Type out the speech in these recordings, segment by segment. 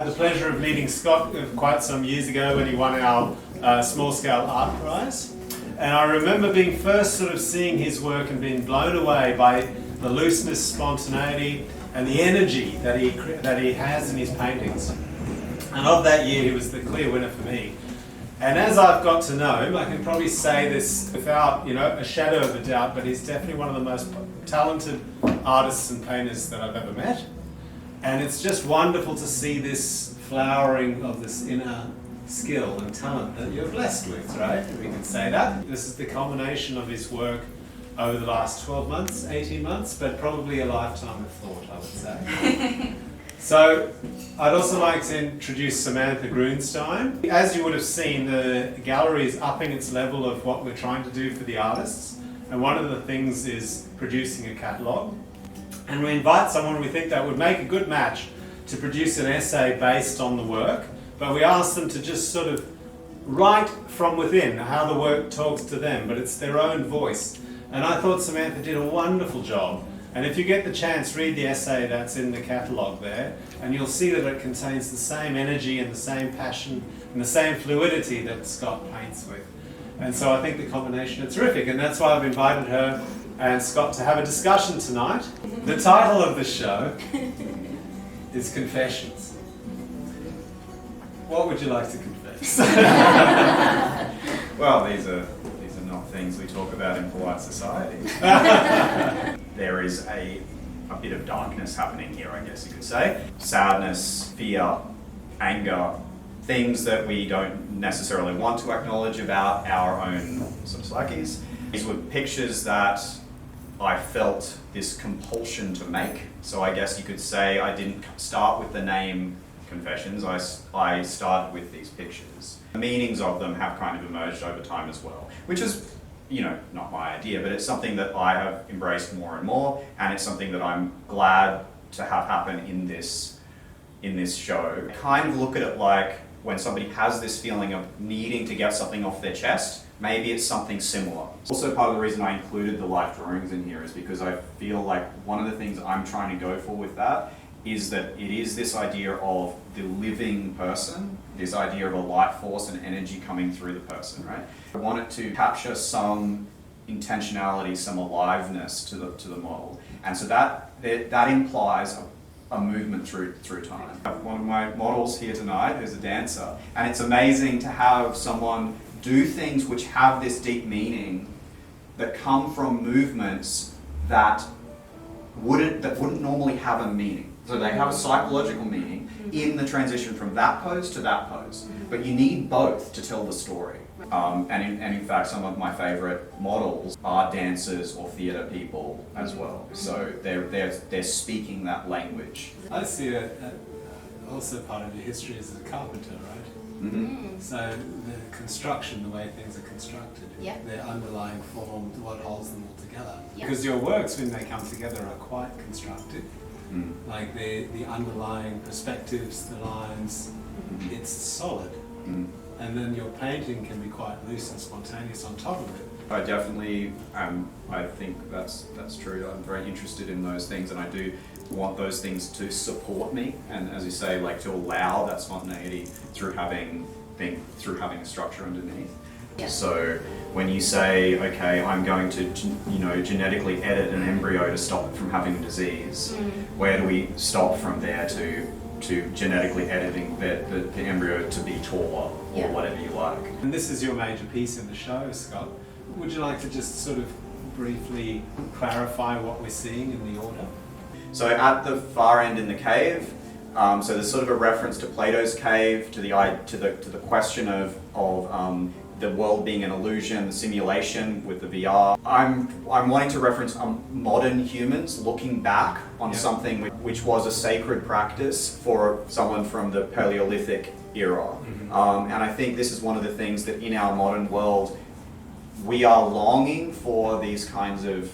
I had the pleasure of meeting Scott quite some years ago when he won our small-scale art prize. And I remember being first sort of seeing his work and being blown away by the looseness, spontaneity, and the energy that he has in his paintings. And of that year, he was the clear winner for me. And as I've got to know him, I can probably say this without, a shadow of a doubt, but he's definitely one of the most talented artists and painters that I've ever met. And it's just wonderful to see this flowering of this inner skill and talent that you're blessed with, right? We can say that. This is the culmination of his work over the last 12 months, 18 months, but probably a lifetime of thought, I would say. So, I'd also like to introduce Samantha Groenestyn. As you would have seen, the gallery is upping its level of what we're trying to do for the artists. And one of the things is producing a catalogue. And we invite someone we think that would make a good match to produce an essay based on the work, but we ask them to just sort of write from within how the work talks to them, but it's their own voice. And I thought Samantha did a wonderful job. And if you get the chance, read the essay that's in the catalogue there, and you'll see that it contains the same energy and the same passion and the same fluidity that Scott paints with. And so I think the combination is terrific, and that's why I've invited her and Scott to have a discussion tonight. The title of the show is Confessions. What would you like to confess? Well, these are not things we talk about in polite society. There is a bit of darkness happening here, I guess you could say. Sadness, fear, anger, things that we don't necessarily want to acknowledge about our own sort of psyches. These were pictures that I felt this compulsion to make. So I guess you could say I didn't start with the name Confessions, I started with these pictures. The meanings of them have kind of emerged over time as well, which is, not my idea, but it's something that I have embraced more and more, and it's something that I'm glad to have happen in this show. I kind of look at it like when somebody has this feeling of needing to get something off their chest, maybe it's something similar. Also, part of the reason I included the life drawings in here is because I feel like one of the things I'm trying to go for with that is that it is this idea of the living person, this idea of a life force and energy coming through the person, right? I wanted to capture some intentionality, some aliveness to the model. And so that implies a movement through time. One of my models here tonight is a dancer, and it's amazing to have someone do things which have this deep meaning that come from movements that wouldn't normally have a meaning. So they have a psychological meaning in the transition from that pose to that pose. But you need both to tell the story. And in fact, some of my favorite models are dancers or theatre people as well. So they're speaking that language. I see also part of your history as a carpenter, right? Mm-hmm. So the construction, the way things are constructed, their underlying form, what holds them all together. Because your works, when they come together, are quite constructed. Like the underlying perspectives, the lines, it's solid. And then your painting can be quite loose and spontaneous on top of it. I definitely, I think that's true. I'm very interested in those things, and I do want those things to support me, and as you say, like to allow that spontaneity through having a structure underneath. Yeah. So when you say, okay, I'm going to, genetically edit an embryo to stop it from having a disease, where do we stop from there to genetically editing the embryo to be taller or whatever you like? And this is your major piece in the show, Scott. Would you like to just sort of briefly clarify what we're seeing in the order? So at the far end in the cave, so there's sort of a reference to Plato's cave, to the question of the world being an illusion, the simulation with the VR. I'm wanting to reference modern humans looking back on something which was a sacred practice for someone from the Paleolithic era. And I think this is one of the things that in our modern world, we are longing for these kinds of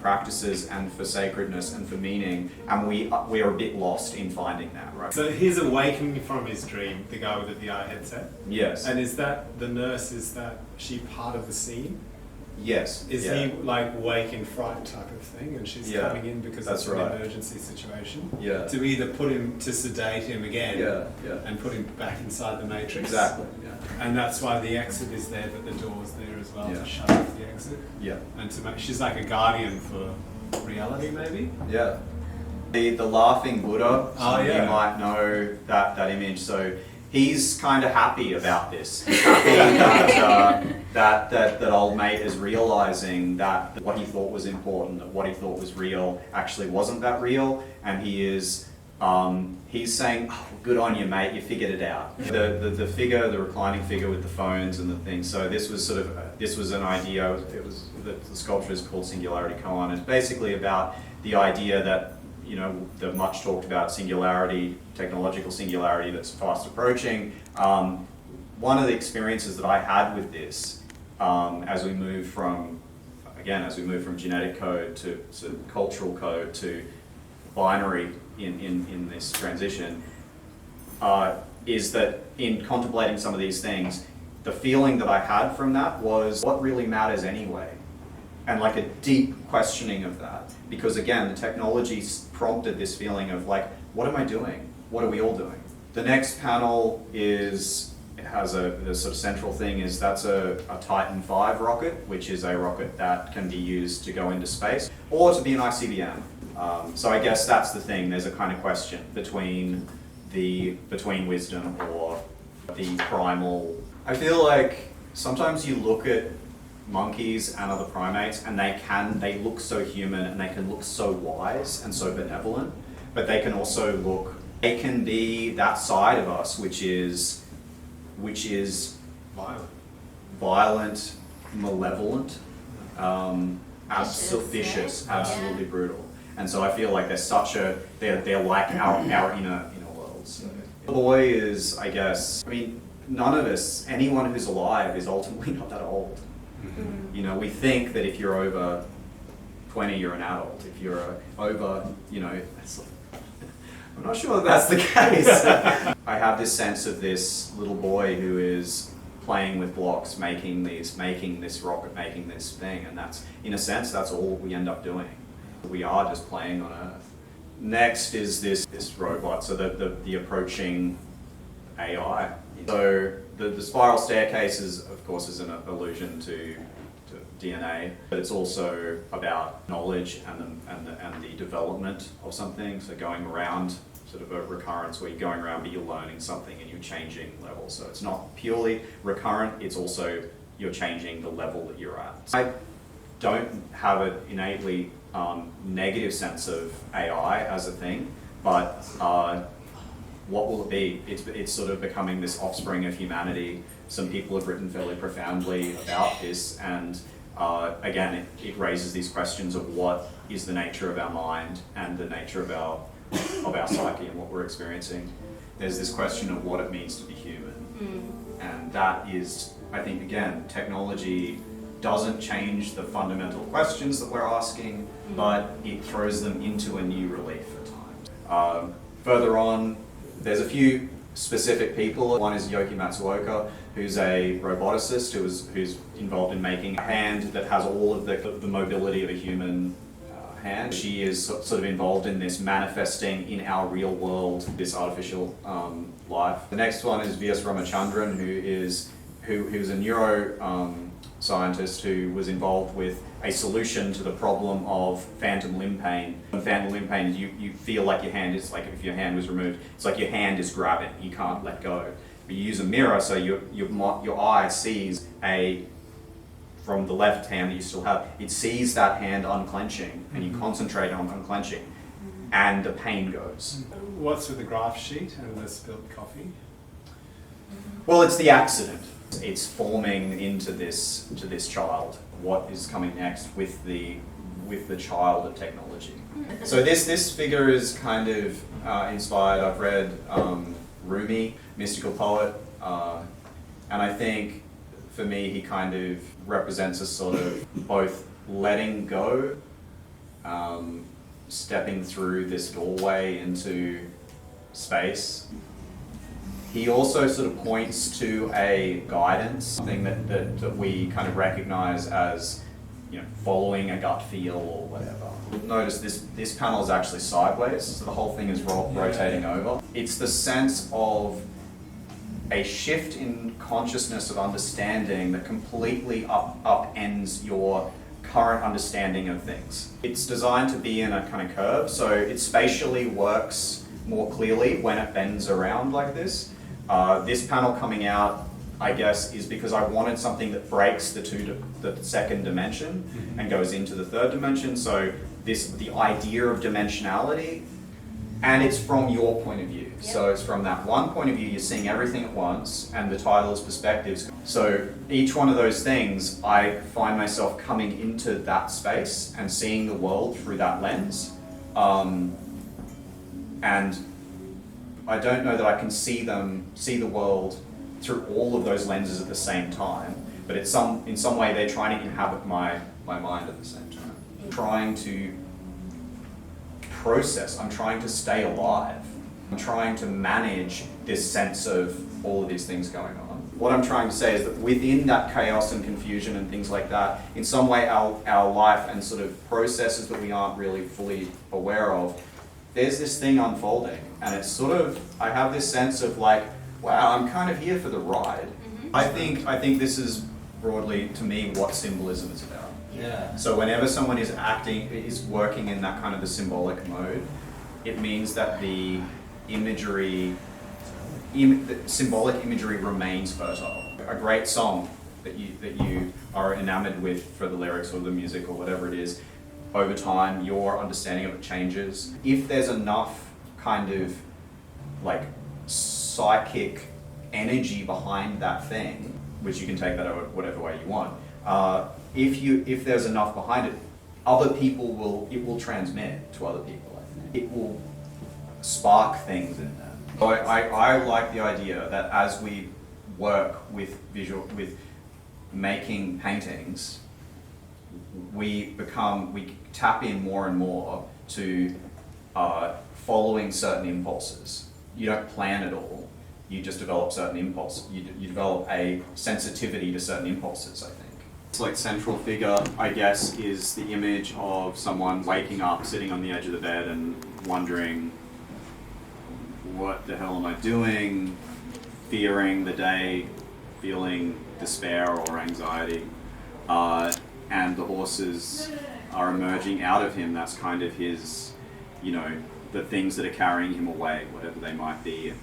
practices and for sacredness and for meaning, and we are a bit lost in finding that, right? So he's awakening from his dream, the guy with the VR headset? Yes. And is that the nurse, is that she part of the scene? Yes. Is yeah. he like wake in fright type of thing, and she's Yeah, coming in because that's it's an right. emergency situation? Yeah. To either put him, to sedate him again, Yeah, yeah. and put him back inside the matrix. Exactly. Yeah. And that's why the exit is there, but the door's there as well Yeah. to shut off the exit. Yeah. And to make, she's like a guardian for reality, maybe. Yeah. The laughing Buddha. Oh, You yeah. might know that image. So he's kind of happy about this. He's happy that old mate is realizing that what he thought was important, that what he thought was real, actually wasn't that real, and he is. He's saying, oh, good on you, mate, you figured it out. The figure, the reclining figure with the phones and the thing. So this was an idea, the sculpture is called Singularity Koan. It's basically about the idea that, you know, the much talked about singularity, technological singularity that's fast approaching. One of the experiences that I had with this, as we move from genetic code to cultural code to binary in this transition, is that in contemplating some of these things, the feeling that I had from that was what really matters anyway, and like a deep questioning of that, because again the technology prompted this feeling of like, what am I doing? What are we all doing? The next panel has the sort of central thing is that's a Titan V rocket, which is a rocket that can be used to go into space or to be an ICBM. So I guess that's the thing. There's a kind of question between wisdom or the primal. I feel like sometimes you look at monkeys and other primates, and they look so human and they can look so wise and so benevolent, but they can be that side of us, which is violent, malevolent, vicious, absolutely brutal. And so I feel like they're like our inner worlds. So. The boy is, I guess, none of us, anyone who's alive is ultimately not that old. Mm-hmm. You know, we think that if you're over 20, you're an adult. If you're over, I'm not sure that's the case. I have this sense of this little boy who is playing with blocks, making this rocket, making this thing, and that's, in a sense, that's all we end up doing. We are just playing on Earth. Next is this robot, so the approaching AI. So the spiral staircase is, of course, is an allusion to DNA, but it's also about knowledge and the development of something. So going around, sort of a recurrence where you're going around, but you're learning something and you're changing levels. So it's not purely recurrent; it's also you're changing the level that you're at. I don't have an innately negative sense of AI as a thing, but what will it be? It's sort of becoming this offspring of humanity. Some people have written fairly profoundly about this, and again, it raises these questions of what is the nature of our mind and the nature of our psyche and what we're experiencing. There's this question of what it means to be human, and that is, I think, again, technology doesn't change the fundamental questions that we're asking, but it throws them into a new relief at times. Further on, there's a few specific people. One is Yoki Matsuoka, who's a roboticist who's involved in making a hand that has all of the mobility of a human hand. She is sort of involved in this manifesting in our real world, this artificial life. The next one is V.S. Ramachandran, who's a neuro scientist who was involved with a solution to the problem of phantom limb pain. Phantom limb pain is you feel like your hand is, like if your hand was removed, it's like your hand is grabbing, you can't let go. But you use a mirror, so your eye sees from the left hand that you still have, it sees that hand unclenching, and you concentrate on unclenching, and the pain goes. What's with the graph sheet and the spilled coffee? Well, it's the accident. It's forming into this child. What is coming next with the child of technology? So this figure is kind of inspired. I've read Rumi, mystical poet, and I think for me he kind of represents a sort of both letting go, stepping through this doorway into space, He also sort of points to a guidance, something that we kind of recognize as, you know, following a gut feel or whatever. Notice this panel is actually sideways, so the whole thing is rotating over. It's the sense of a shift in consciousness of understanding that completely upends your current understanding of things. It's designed to be in a kind of curve, so it spatially works more clearly when it bends around like this. This panel coming out, I guess, is because I wanted something that breaks the second dimension and goes into the third dimension. So the idea of dimensionality, and it's from your point of view. Yep. So it's from that one point of view, you're seeing everything at once, and the title is perspectives. So each one of those things, I find myself coming into that space and seeing the world through that lens. And I don't know that I can see the world through all of those lenses at the same time, but in some way they're trying to inhabit my mind at the same time. I'm trying to process, I'm trying to stay alive. I'm trying to manage this sense of all of these things going on. What I'm trying to say is that within that chaos and confusion and things like that, in some way our life and sort of processes that we aren't really fully aware of, there's this thing unfolding, and it's sort of, I have this sense of like, wow, I'm kind of here for the ride. Mm-hmm. I think this is broadly, to me, what symbolism is about. Yeah. So whenever someone is working in that kind of the symbolic mode, it means that the symbolic imagery remains fertile. A great song that you are enamored with for the lyrics or the music or whatever it is, over time your understanding of it changes. If there's enough kind of like psychic energy behind that thing, which you can take that whatever way you want, if there's enough behind it, it will transmit to other people, I think. It will spark things in them. So I like the idea that as we work with making paintings, we tap in more and more to following certain impulses. You don't plan it all, you just develop certain impulses. You develop a sensitivity to certain impulses, I think. It's like central figure, I guess, is the image of someone waking up, sitting on the edge of the bed and wondering, what the hell am I doing? Fearing the day, feeling despair or anxiety. And the horses are emerging out of him. That's kind of his, the things that are carrying him away, whatever they might be.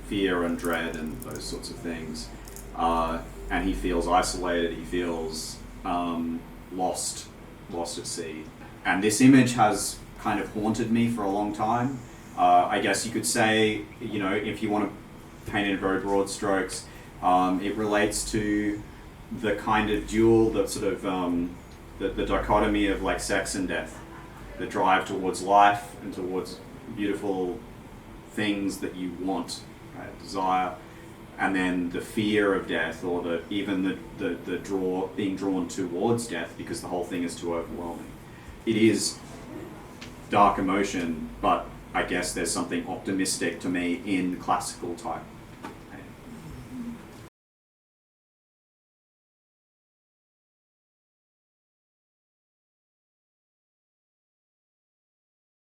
Fear and dread and those sorts of things. And he feels isolated, he feels lost at sea. And this image has kind of haunted me for a long time. I guess you could say, if you want to paint it in very broad strokes, it relates to the kind of dual, that sort of the dichotomy of like sex and death, the drive towards life and towards beautiful things that you want, right? Desire, and then the fear of death, or being drawn towards death because the whole thing is too overwhelming. It is dark emotion, but I guess there's something optimistic to me in classical type